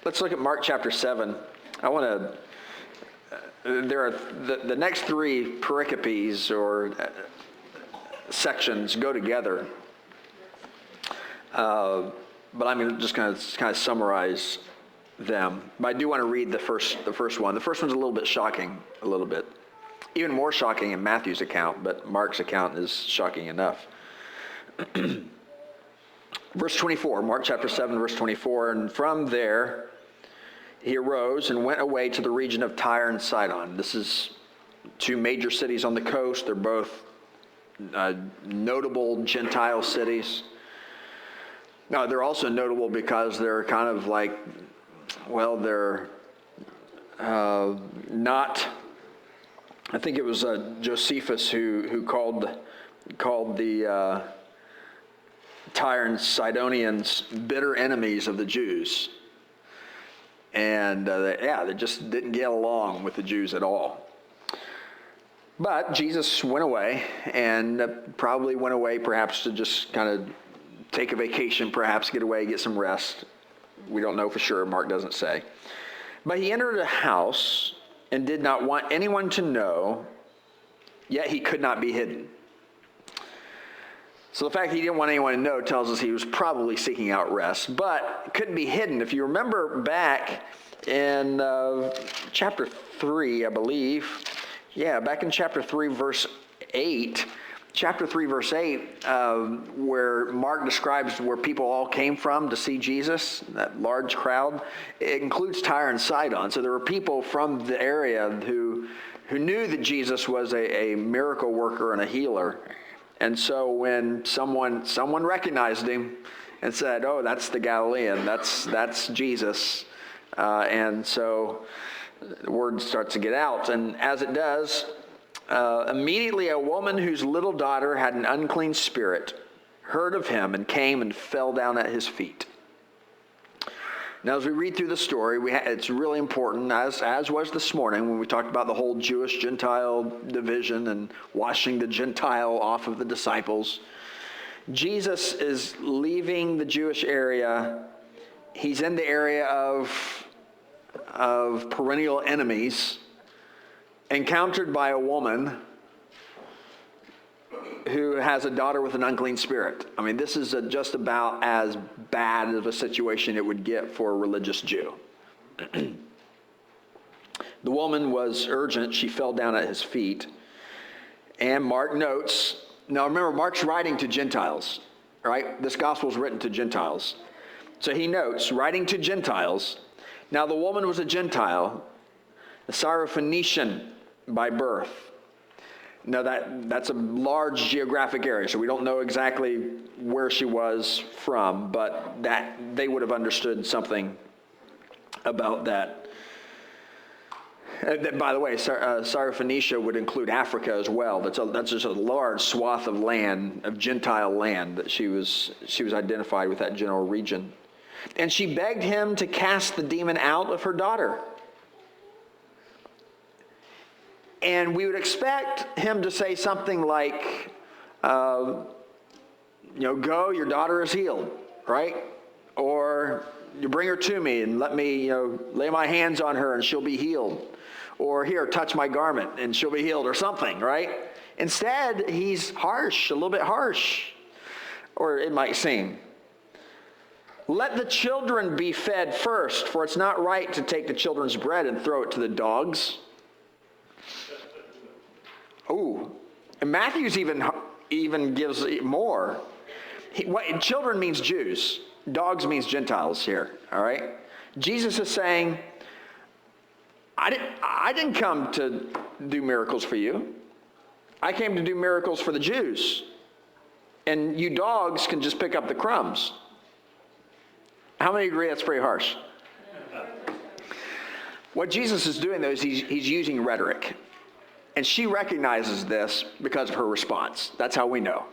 Let's look at Mark chapter 7. There are the next three pericopes or sections go together. But I'm just going to kind of summarize them. But I do want to read the first one. The first one's a little bit shocking, a little bit. Even more shocking in Matthew's account, but Mark's account is shocking enough. Verse 24, Mark chapter 7, verse 24, and from there he arose and went away to the region of Tyre and Sidon. This is two major cities on the coast. They're both notable Gentile cities. Now, they're also notable because they're kind of like, well, they're not, I think it was Josephus who called the Tyre and Sidonians bitter enemies of the Jews. And they just didn't get along with the Jews at all. But Jesus went away, and probably went away perhaps to just kind of take a vacation, perhaps get away, get some rest. We don't know for sure. Mark doesn't say. But he entered a house and did not want anyone to know, yet he could not be hidden. So the fact that he didn't want anyone to know tells us he was probably seeking out rest, but couldn't be hidden. If you remember back in chapter 3, I believe. Yeah, back in chapter 3, verse 8. Chapter 3, verse 8, where Mark describes where people all came from to see Jesus, that large crowd. It includes Tyre and Sidon. So there were people from the area who knew that Jesus was a miracle worker and a healer. And so when someone recognized him and said, "Oh, that's the Galilean, that's Jesus," and so the word starts to get out. And as it does, immediately a woman whose little daughter had an unclean spirit heard of him and came and fell down at his feet. Now, as we read through the story, it's really important, as was this morning when we talked about the whole Jewish-Gentile division and washing the Gentile off of the disciples. Jesus is leaving the Jewish area. He's in the area of perennial enemies, encountered by a woman who has a daughter with an unclean spirit. I mean, this is just about as bad of a situation it would get for a religious Jew. The woman was urgent. She fell down at his feet. And Mark notes, now remember, Mark's writing to Gentiles, right? This gospel is written to Gentiles. So he notes, writing to Gentiles, now the woman was a Gentile, a Syrophoenician by birth. Now that's a large geographic area, so we don't know exactly where she was from, but that they would have understood something about that. By the way, Syrophoenicia would include Africa as well. That's just a large swath of land, of Gentile land, that she was identified with that general region. And she begged him to cast the demon out of her daughter. And we would expect him to say something like, go, your daughter is healed, right? Or you bring her to me and let me, lay my hands on her and she'll be healed. Or here, touch my garment and she'll be healed, or something, right? Instead, he's harsh, a little bit harsh, or it might seem. Let the children be fed first, for it's not right to take the children's bread and throw it to the dogs. Ooh, and Matthew's even gives more. Children means Jews. Dogs means Gentiles here, all right? Jesus is saying, I didn't come to do miracles for you. I came to do miracles for the Jews. And you dogs can just pick up the crumbs. How many agree that's pretty harsh? What Jesus is doing, though, is he's using rhetoric. And she recognizes this because of her response. That's how we know.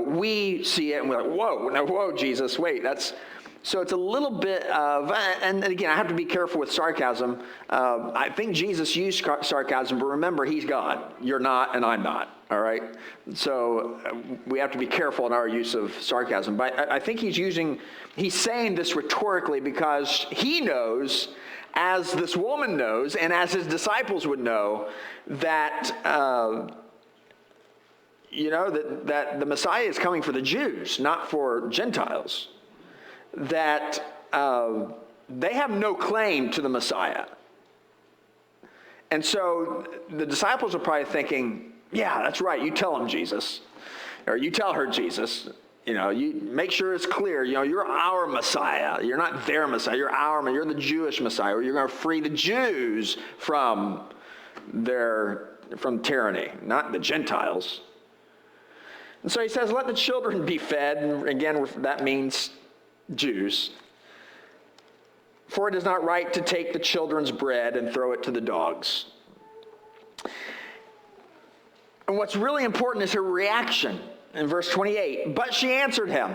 We see it and we're like, whoa, Jesus, wait, that's... So it's a little bit of, and again, I have to be careful with sarcasm. I think Jesus used sarcasm, but remember, he's God. You're not, and I'm not, all right? So we have to be careful in our use of sarcasm. But I think he's saying this rhetorically because he knows, as this woman knows, and as his disciples would know, that that the Messiah is coming for the Jews, not for Gentiles. That they have no claim to the Messiah. And so the disciples are probably thinking, yeah, that's right, you tell him, Jesus. Or you tell her, Jesus. You make sure it's clear, you're our Messiah. You're not their Messiah, you're the Jewish Messiah. Or you're going to free the Jews from tyranny, not the Gentiles. And so he says, let the children be fed. And again, that means Jews. For it is not right to take the children's bread and throw it to the dogs. And what's really important is her reaction in verse 28. But she answered him.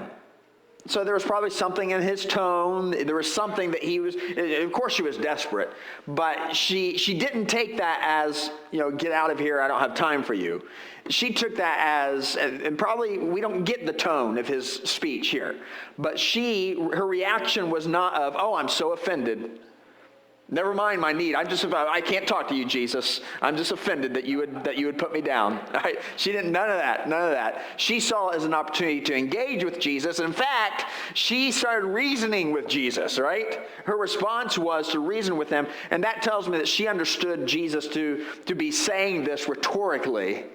So there was probably something in his tone. There was something that he was, of course she was desperate, but she didn't take that as, get out of here, I don't have time for you. She took that as, and probably we don't get the tone of his speech here, but her reaction was not of, oh, I'm so offended. Never mind my need. I can't talk to you, Jesus. I'm just offended that you would put me down. Right? She didn't, none of that. She saw it as an opportunity to engage with Jesus. In fact, she started reasoning with Jesus, right? Her response was to reason with him. And that tells me that she understood Jesus to be saying this rhetorically,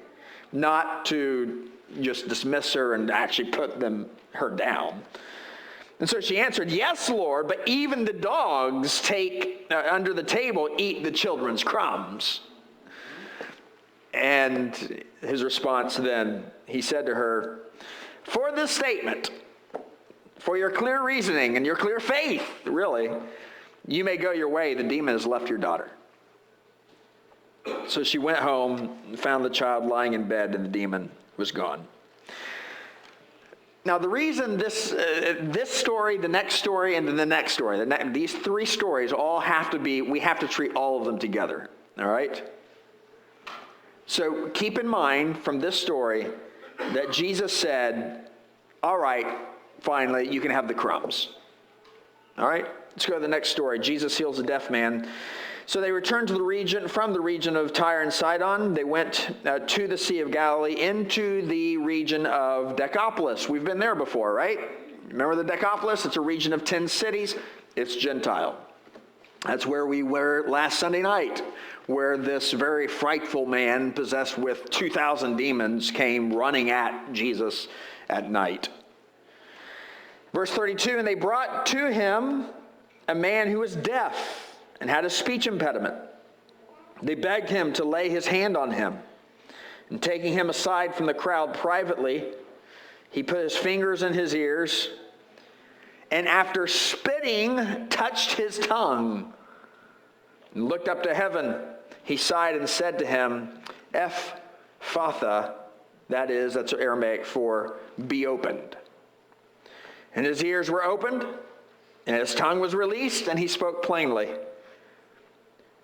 not to just dismiss her and actually put her down. And so she answered, yes, Lord, but even the dogs under the table eat the children's crumbs. And his response then, he said to her, for this statement, for your clear reasoning and your clear faith, really, you may go your way. The demon has left your daughter. So she went home and found the child lying in bed, and the demon was gone. Now, the reason this story, the next story, and then the next story, these three stories all we have to treat all of them together, all right? So keep in mind from this story that Jesus said, all right, finally, you can have the crumbs. All right, let's go to the next story. Jesus heals a deaf man. So they returned from the region of Tyre and Sidon. They went to the Sea of Galilee, into the region of Decapolis. We've been there before, right? Remember the Decapolis? It's a region of 10 cities. It's Gentile. That's where we were last Sunday night, where this very frightful man possessed with 2,000 demons came running at Jesus at night. Verse 32, and they brought to him a man who was deaf and had a speech impediment. They begged him to lay his hand on him. And taking him aside from the crowd privately, he put his fingers in his ears, and after spitting, touched his tongue, and looked up to heaven. He sighed and said to him, Ephphatha, that's Aramaic for be opened. And his ears were opened, and his tongue was released, and he spoke plainly.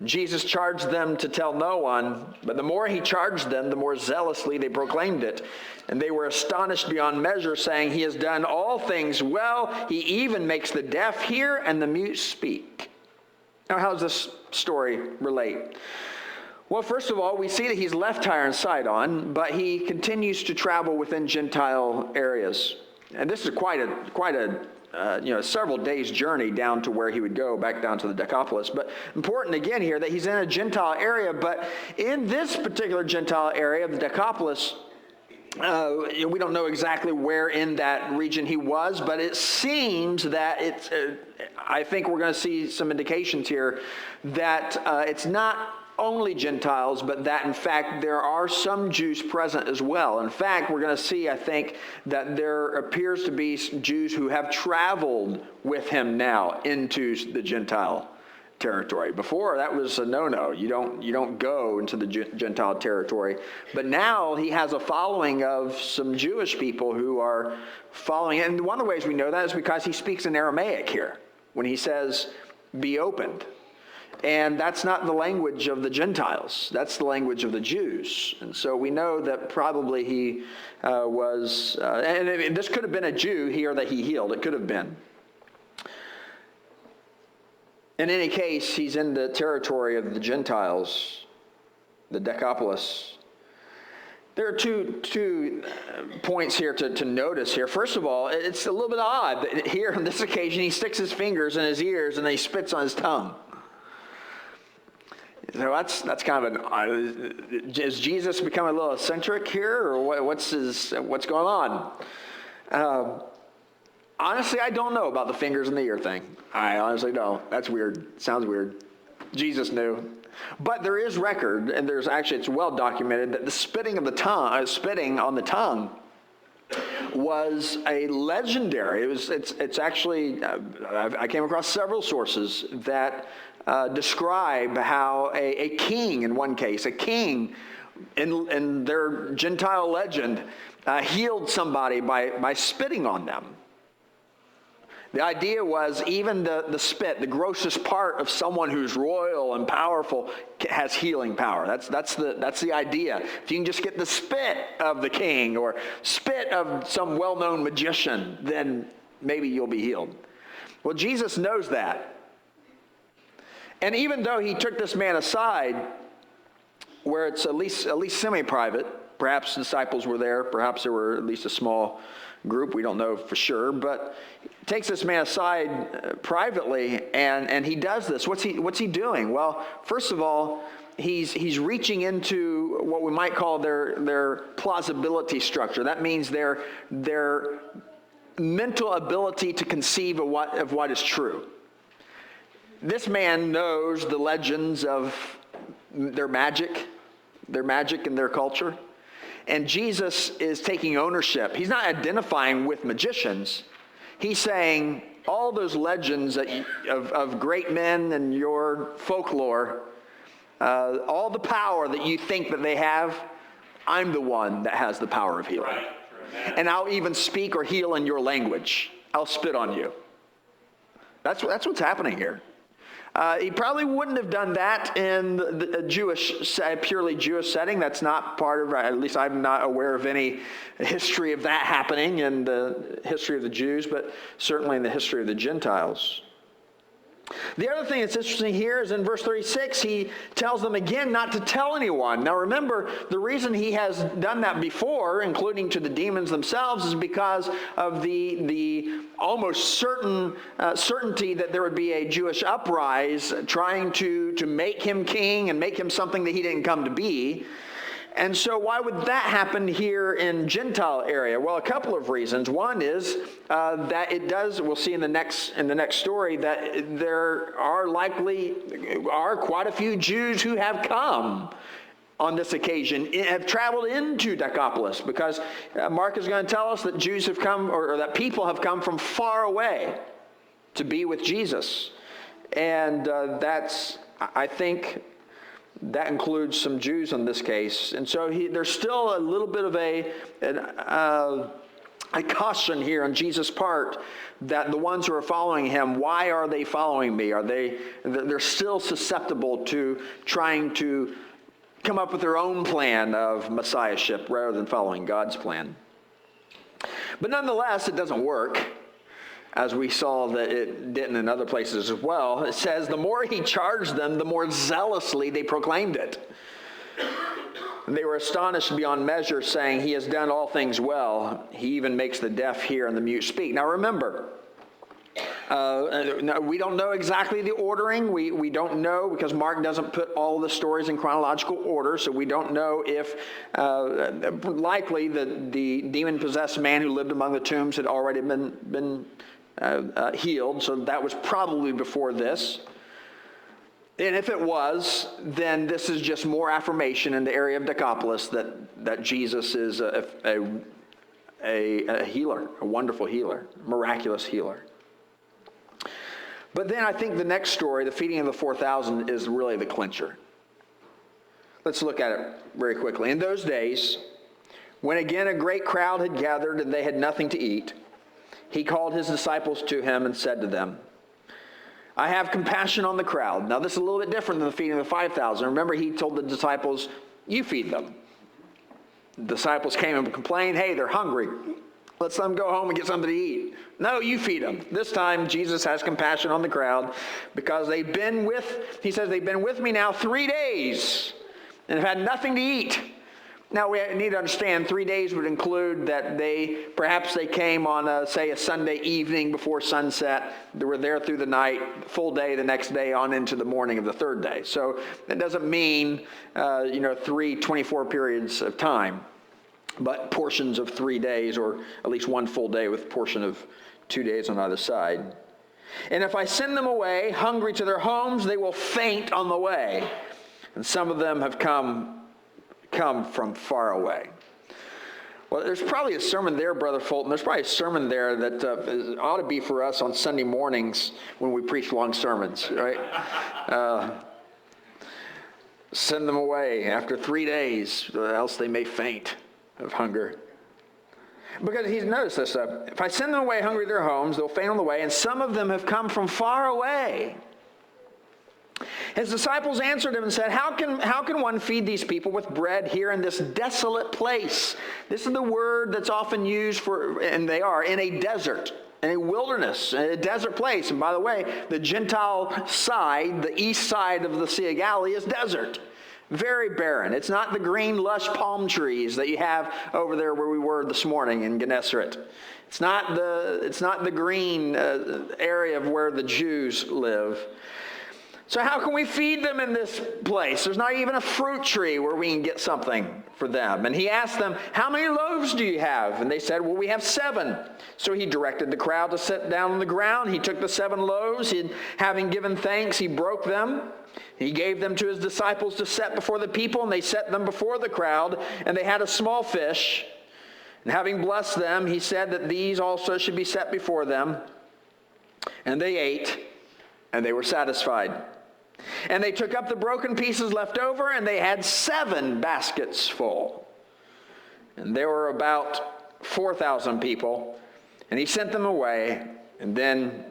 Jesus charged them to tell no one, but the more he charged them, the more zealously they proclaimed it. And they were astonished beyond measure, saying, he has done all things well. He even makes the deaf hear and the mute speak. Now, how does this story relate? Well, first of all, we see that he's left Tyre and Sidon, but he continues to travel within Gentile areas. And this is quite a several days' journey down to where he would go, back down to the Decapolis. But important again here that he's in a Gentile area, but in this particular Gentile area of the Decapolis, we don't know exactly where in that region he was, but it seems that I think we're going to see some indications here that it's not only Gentiles, but that in fact there are some Jews present as well. In fact, we're going to see, I think, that there appears to be Jews who have traveled with him now into the Gentile territory. Before, that was a no-no. You don't go into the Gentile territory. But now he has a following of some Jewish people who are following it. And one of the ways we know that is because he speaks in Aramaic here when he says, be opened. And that's not the language of the Gentiles. That's the language of the Jews. And so we know that probably he was, and this could have been a Jew here that he healed. It could have been. In any case, he's in the territory of the Gentiles, the Decapolis. There are two points here to notice here. First of all, it's a little bit odd that here on this occasion he sticks his fingers in his ears and then he spits on his tongue. So that's kind of is Jesus becoming a little eccentric here, or what's going on? Honestly, I don't know about the fingers in the ear thing. I honestly don't. That's weird. Sounds weird. Jesus knew. But there is record, and it's well documented, that the spitting on the tongue was a legendary. It's actually, I came across several sources that describe how a king, in one case, a king in their Gentile legend healed somebody by spitting on them. The idea was even the spit, the grossest part of someone who's royal and powerful, has healing power. That's the idea. If you can just get the spit of the king or spit of some well-known magician, then maybe you'll be healed. Well, Jesus knows that. And even though he took this man aside, where it's at least semi-private, perhaps disciples were there, perhaps there were at least a small group, we don't know for sure, but takes this man aside privately, and he does this. What's he doing? Well, first of all, he's reaching into what we might call their plausibility structure. That means their mental ability to conceive of what is true. This man knows the legends of their magic in their culture. And Jesus is taking ownership. He's not identifying with magicians. He's saying all those legends of great men and your folklore, all the power that you think that they have, I'm the one that has the power of healing. Right. And I'll even speak or heal in your language. I'll spit on you. That's what's happening here. He probably wouldn't have done that in a purely Jewish setting. That's not part of, at least I'm not aware of any history of that happening in the history of the Jews, but certainly in the history of the Gentiles. The other thing that's interesting here is in verse 36, he tells them again not to tell anyone. Now remember, the reason he has done that before, including to the demons themselves, is because of the almost certainty that there would be a Jewish uprising trying to make him king and make him something that he didn't come to be. And so why would that happen here in Gentile area? Well, a couple of reasons. One is that it does, we'll see in the next story, that there are quite a few Jews who have come on this occasion, have traveled into Decapolis, because Mark is going to tell us that Jews have come, or that people have come from far away to be with Jesus. And I think, that includes some Jews in this case. And so there's still a little bit of a caution here on Jesus' part that the ones who are following him, why are they following me? They're still susceptible to trying to come up with their own plan of messiahship rather than following God's plan. But nonetheless, it doesn't work, as we saw that it didn't in other places as well. It says, the more he charged them, the more zealously they proclaimed it. And they were astonished beyond measure, saying, he has done all things well. He even makes the deaf hear and the mute speak. Now remember, we don't know exactly the ordering. We don't know, because Mark doesn't put all the stories in chronological order, so we don't know if likely the demon-possessed man who lived among the tombs had already been healed, so that was probably before this. And if it was, then this is just more affirmation in the area of Decapolis that Jesus is a healer, a wonderful healer, miraculous healer. But then I think the next story, the feeding of the 4,000, is really the clincher. Let's look at it very quickly. In those days, when again a great crowd had gathered and they had nothing to eat, he called his disciples to him and said to them, I have compassion on the crowd. Now this is a little bit different than the feeding of the 5,000. Remember, he told the disciples, you feed them. The disciples came and complained, hey, they're hungry. Let's let them go home and get something to eat. No, you feed them. This time, Jesus has compassion on the crowd because he says, they've been with me now 3 days and have had nothing to eat. Now, we need to understand 3 days would include that perhaps they came on, a Sunday evening before sunset. They were there through the night, full day the next day on into the morning of the third day. So that doesn't mean, 3 24 periods of time, but portions of 3 days, or at least one full day with a portion of 2 days on either side. And if I send them away hungry to their homes, they will faint on the way. And some of them have come from far away. Well, there's probably a sermon there, Brother Fulton. There's probably a sermon there that ought to be for us on Sunday mornings when we preach long sermons, right? Send them away after 3 days, else they may faint of hunger. Because he's noticed this stuff. If I send them away hungry to their homes, they'll faint on the way, and some of them have come from far away. His disciples answered him and said, how can one feed these people with bread here in this desolate place? This is the word that's often used for, and they are, in a desert, in a wilderness, in a desert place. And by the way, the Gentile side, the east side of the Sea of Galilee, is desert. Very barren. It's not the green, lush palm trees that you have over there where we were this morning in Gennesaret. It's not the green area of where the Jews live. So how can we feed them in this place? There's not even a fruit tree where we can get something for them. And he asked them, how many loaves do you have? And they said, well, we have 7. So he directed the crowd to sit down on the ground. He took the 7 loaves, and having given thanks, he broke them. He gave them to his disciples to set before the people, and they set them before the crowd. And they had a small fish. And having blessed them, he said that these also should be set before them. And they ate, and they were satisfied. And they took up the broken pieces left over, and they had 7 baskets full. And there were about 4,000 people. And he sent them away, and then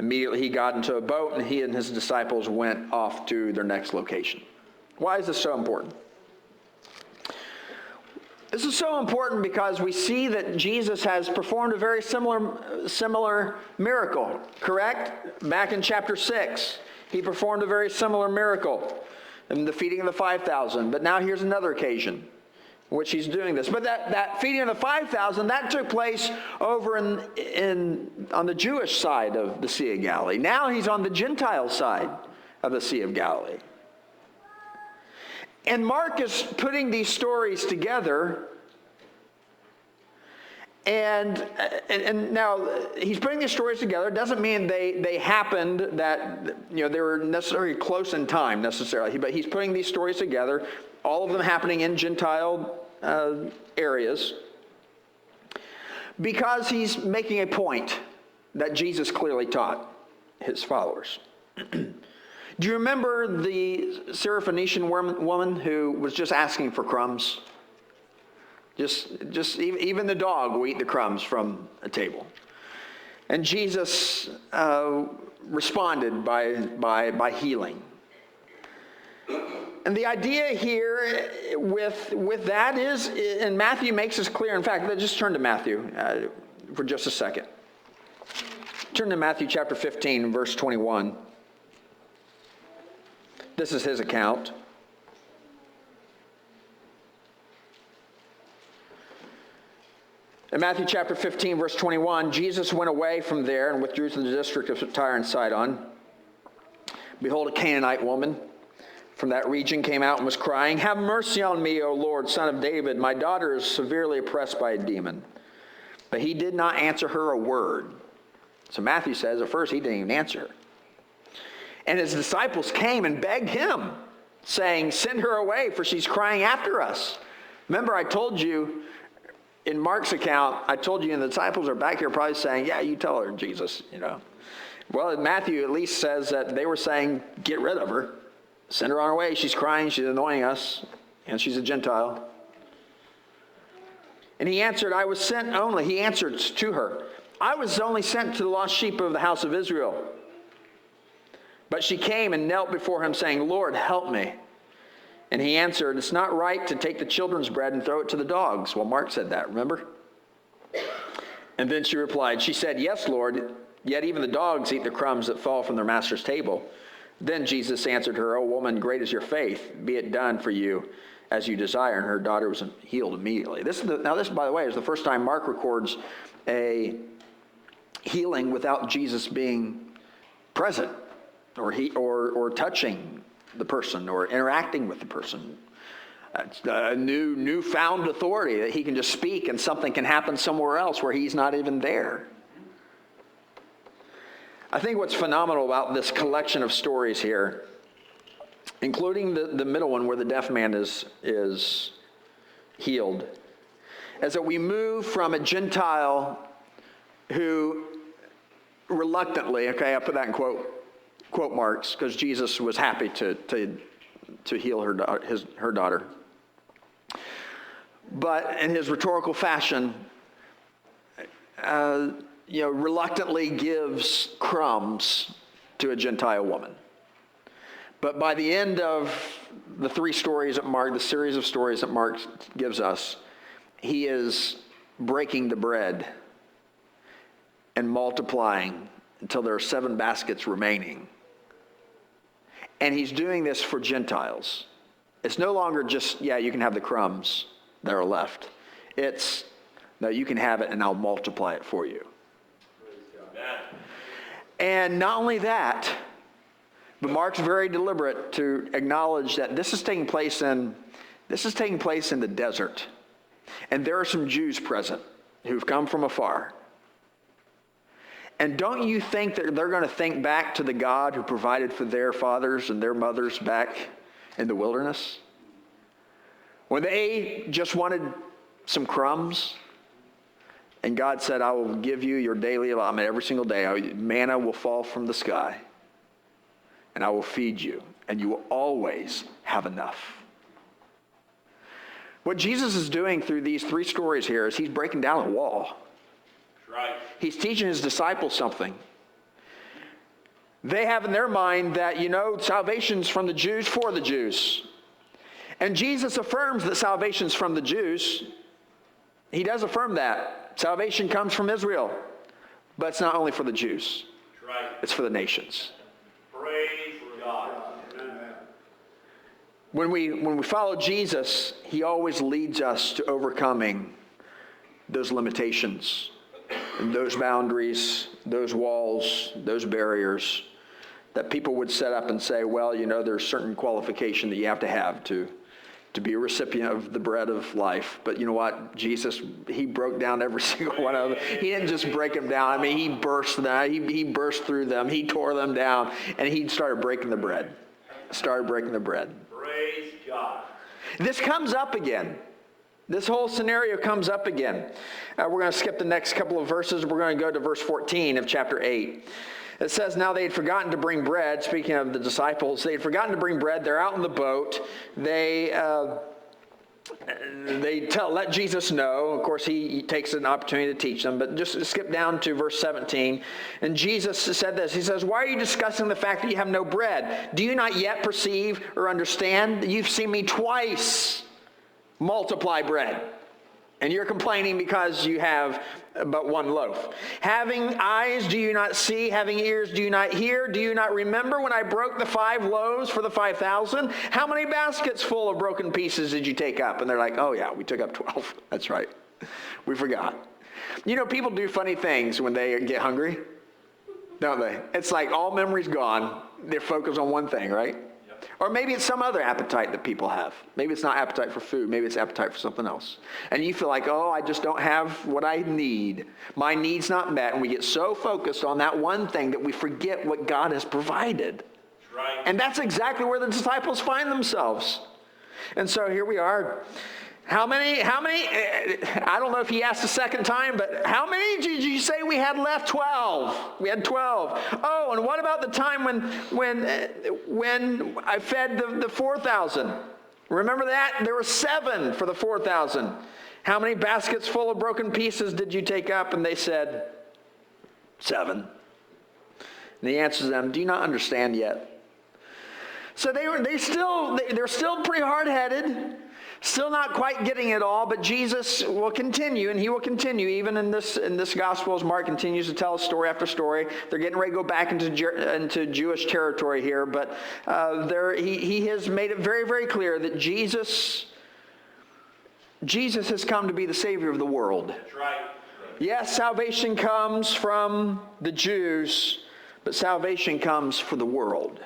immediately he got into a boat, and he and his disciples went off to their next location. Why is this so important? This is so important because we see that Jesus has performed a very similar miracle, correct? Back in chapter 6. He performed a very similar miracle in the feeding of the 5,000. But now here's another occasion in which he's doing this. But that feeding of the 5,000, that took place over on the Jewish side of the Sea of Galilee. Now he's on the Gentile side of the Sea of Galilee. And Mark is putting these stories together. And now he's putting these stories together. It doesn't mean they happened that they were necessarily close in time necessarily, but he's putting these stories together, all of them happening in Gentile areas, because he's making a point that Jesus clearly taught his followers. Do you remember the Syrophoenician woman who was just asking for crumbs? Just even the dog will eat the crumbs from a table. And Jesus responded by healing. And the idea here with that is, and Matthew makes this clear. In fact, let's just turn to Matthew for just a second. Turn to Matthew chapter 15, verse 21. This is his account. In Matthew chapter 15, verse 21, Jesus went away from there and withdrew to the district of Tyre and Sidon. Behold, a Canaanite woman from that region came out and was crying, have mercy on me, O Lord, Son of David. My daughter is severely oppressed by a demon. But he did not answer her a word. So Matthew says at first he didn't even answer her. And his disciples came and begged him, saying, send her away, for she's crying after us. Remember, I told you, in Mark's account, I told you, and the disciples are back here probably saying, yeah, you tell her, Jesus, Well, Matthew at least says that they were saying, get rid of her. Send her on her way. She's crying. She's annoying us. And she's a Gentile. And he answered, I was sent only. He answered to her, I was only sent to the lost sheep of the house of Israel. But she came and knelt before him, saying, Lord, help me. And he answered, it's not right to take the children's bread and throw it to the dogs. Well, Mark said that, remember? And then she replied, she said, yes, Lord, yet even the dogs eat the crumbs that fall from their master's table. Then Jesus answered her, O woman, great is your faith. Be it done for you as you desire. And her daughter was healed immediately. This, by the way, is the first time Mark records a healing without Jesus being present or touching the person or interacting with the person. It's a newfound authority that he can just speak and something can happen somewhere else where he's not even there. I think what's phenomenal about this collection of stories here, including the middle one where the deaf man is healed, is that we move from a Gentile who reluctantly, okay, I put that in quote marks because Jesus was happy to heal her daughter. But in his rhetorical fashion, reluctantly gives crumbs to a Gentile woman. But by the end of the three stories that Mark, the series of stories that Mark gives us, he is breaking the bread and multiplying until there are 7 baskets remaining. And he's doing this for Gentiles. It's no longer just, you can have the crumbs that are left. It's, no, you can have it and I'll multiply it for you. And not only that, but Mark's very deliberate to acknowledge that this is taking place in the desert. And there are some Jews present who've come from afar. And don't you think that they're going to think back to the God who provided for their fathers and their mothers back in the wilderness? When they just wanted some crumbs, and God said, I will give you your daily allotment every single day. Manna will fall from the sky, and I will feed you, and you will always have enough. What Jesus is doing through these 3 stories here is he's breaking down a wall. Right. He's teaching his disciples something. They have in their mind that, salvation's from the Jews for the Jews. And Jesus affirms that salvation's from the Jews. He does affirm that. Salvation comes from Israel. But it's not only for the Jews. Right. It's for the nations. Praise God. When we follow Jesus, he always leads us to overcoming those limitations, and those boundaries, those walls, those barriers that people would set up and say, well, there's certain qualification that you have to be a recipient of the bread of life. But you know what? Jesus, he broke down every single one of them. He didn't just break them down. I mean, he burst them. He burst through them. He tore them down, and he started breaking the bread. Praise God. This comes up again. This whole scenario comes up again. We're going to skip the next couple of verses. We're going to go to verse 14 of chapter 8. It says, now they had forgotten to bring bread. Speaking of the disciples, they had forgotten to bring bread. They're out in the boat. They let Jesus know. Of course, he takes an opportunity to teach them. But just skip down to verse 17. And Jesus said this. He says, why are you discussing the fact that you have no bread? Do you not yet perceive or understand? You've seen me twice multiply bread, and you're complaining because you have but 1 loaf. Having eyes, do you not see? Having ears, do you not hear? Do you not remember when I broke the 5 loaves for the 5,000? How many baskets full of broken pieces did you take up? And they're like, oh yeah, we took up 12. That's right. We forgot. People do funny things when they get hungry, don't they? It's like all memory's gone. They're focused on one thing, right? Or maybe it's some other appetite that people have. Maybe it's not appetite for food. Maybe it's appetite for something else. And you feel like, I just don't have what I need. My need's not met. And we get so focused on that one thing that we forget what God has provided. Right. And that's exactly where the disciples find themselves. And so here we are. How many, I don't know if he asked a second time, but how many did you say we had left? 12. We had 12. Oh, and what about the time when I fed the 4,000? Remember that? There were 7 for the 4,000. How many baskets full of broken pieces did you take up? And they said, 7. And he answers them, do you not understand yet? So they're still pretty hard-headed. Still not quite getting it all, but Jesus will continue, and he will continue even in this gospel as Mark continues to tell story after story. They're getting ready to go back into Jewish territory here, but he has made it very, very clear that Jesus has come to be the Savior of the world. That's right. Yes, salvation comes from the Jews, but salvation comes for the world.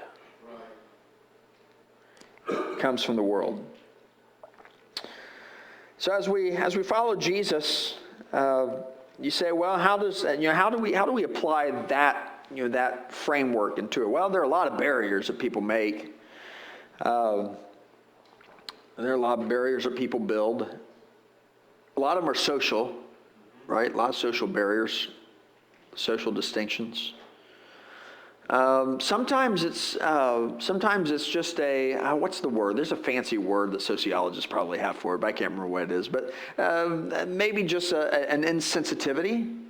It comes from the world. So as we follow Jesus, you say, well, how do we apply that framework into it? Well, there are a lot of barriers that people make. There are a lot of barriers that people build. A lot of them are social, right? A lot of social barriers, social distinctions. Sometimes it's just what's the word? There's a fancy word that sociologists probably have for it, but I can't remember what it is. But maybe just an insensitivity.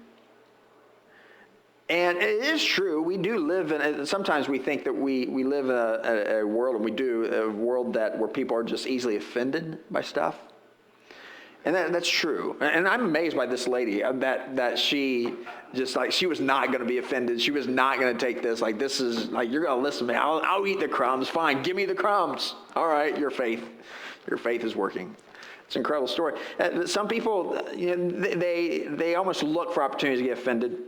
And it is true, we do live in, sometimes we think that we live in a world, and we do, a world where people are just easily offended by stuff. And that's true. And I'm amazed by this lady, that she just she was not going to be offended. She was not going to take this. This is, you're going to listen to me. I'll eat the crumbs. Fine. Give me the crumbs. All right. Your faith is working. It's an incredible story. Some people, they almost look for opportunities to get offended.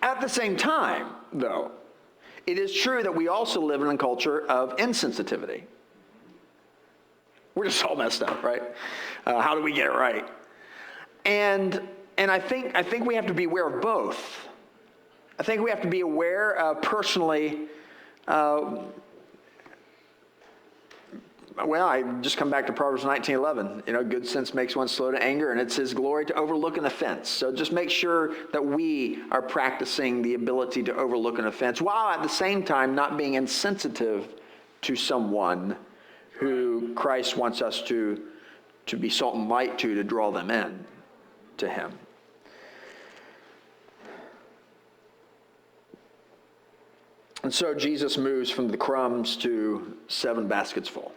At the same time, though, it is true that we also live in a culture of insensitivity. We're just all messed up, right? How do we get it right? And I think we have to be aware of both. I think we have to be aware of personally. I just come back to Proverbs 19:11. Good sense makes one slow to anger, and it's his glory to overlook an offense. So just make sure that we are practicing the ability to overlook an offense, while at the same time not being insensitive to someone who Christ wants us to be salt and light to draw them in to him. And so Jesus moves from the crumbs to 7 baskets full.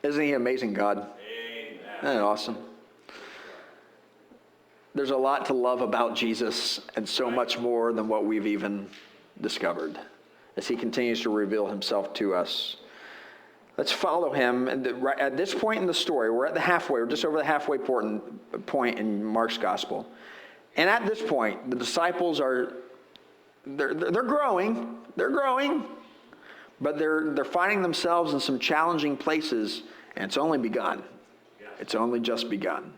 Isn't he an amazing God? Amen. Isn't that awesome? There's a lot to love about Jesus, and so much more than what we've even discovered as he continues to reveal himself to us. Let's follow him. And at this point in the story, we're just over the halfway point in Mark's gospel. And at this point, the disciples they're growing. They're growing. But they're finding themselves in some challenging places, and it's only begun. It's only just begun.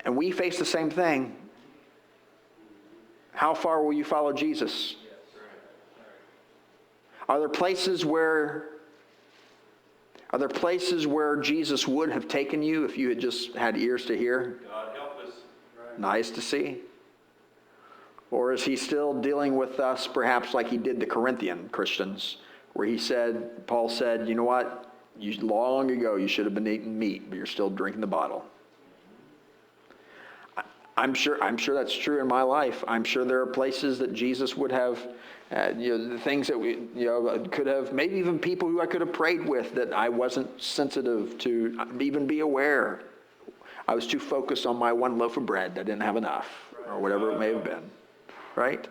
And we face the same thing. How far will you follow Jesus? Are there places where Jesus would have taken you if you had just had ears to hear? God help us. Nice to see. Or is he still dealing with us perhaps like he did the Corinthian Christians, where Paul said, you know what? Long ago you should have been eating meat, but you're still drinking the bottle. I'm sure that's true in my life. I'm sure there are places that Jesus would have, the things that we, could have, maybe even people who I could have prayed with that I wasn't sensitive to even be aware. I was too focused on my one loaf of bread that I didn't have enough, or whatever it may have been. Right?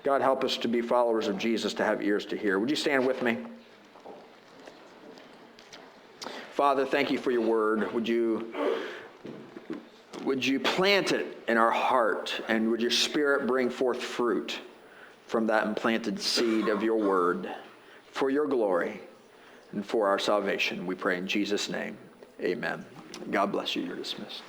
God help us to be followers of Jesus, to have ears to hear. Would you stand with me? Father, thank you for your word. Would you plant it in our heart, and would your Spirit bring forth fruit from that implanted seed of your word for your glory and for our salvation? We pray in Jesus' name. Amen. God bless you. You're dismissed.